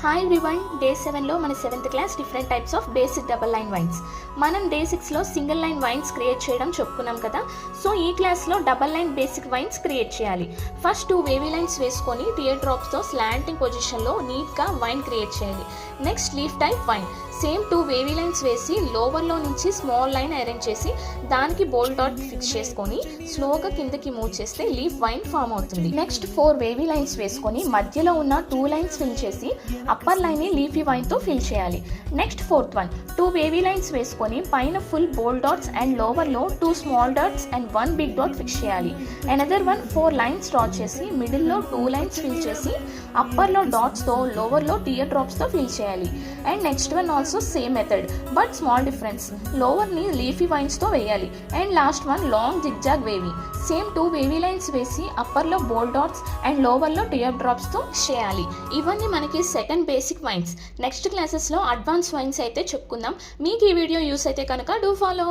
Hi everyone, day 7లో మన 7th class different types of basic double line vines. మనం day 6లో single line vines create చేయడం చెప్పుకున్నాం కదా. సో ఈ క్లాస్లో double line basic vines create చేయాలి. ఫస్ట్ 2 వేవీ లైన్స్ వేసుకొని టియర్ డ్రాప్స్తో స్లాంటింగ్ పొజిషన్లో నీట్గా వైన్ క్రియేట్ చేయాలి. Next leaf type vine, same 2 wavy lines వేసి లోవర్లో నుంచి స్మాల్ లైన్ అరేంజ్ చేసి దానికి బోల్డ్ డాట్ ఫిక్స్ చేసుకొని స్లోగా కిందకి మూవ్ చేస్తే లీఫ్ వైన్ ఫామ్ అవుతుంది. నెక్స్ట్ 4 వేవీ లైన్స్ వేసుకొని మధ్యలో ఉన్న 2 లైన్స్ ఫిల్ చేసి అప్పర్ లైన్ ని లీఫీ వైన్ తో ఫిల్ చేయాలి. Next 4th one, 2 wavy lines వేసుకొని పైన full bold dots and lower లో 2 small dots and 1 big dot fix చేయాలి. అనదర్ వన్ 4 లైన్స్ డ్రా చేసి మిడిల్ లో 2 లైన్స్ ఫిల్ చేసి అప్పర్ లో డాట్స్ తో లోవర్ లో టియర్ డ్రాప్స్ తో ఫిల్ చేయాలి. And next one also same method but small difference, lower ని లీఫీ వైన్స్ తో వేయాలి. And last one long zigzag wavy, same 2 wavy lines వేసి అప్పర్ లో బోల్డ్ డాట్స్ అండ్ లోవర్ లో టియర్ డ్రాప్స్ తో చేయాలి. ఇవన్నీ మనకి సెకండ్ బేసిక్ వైన్స్. నెక్స్ట్ క్లాసెస్లో అడ్వాన్స్ వైన్స్ అయితే చెప్పుకుందాం. మీకు ఈ వీడియో యూస్ అయితే కనుక డూ ఫాలో.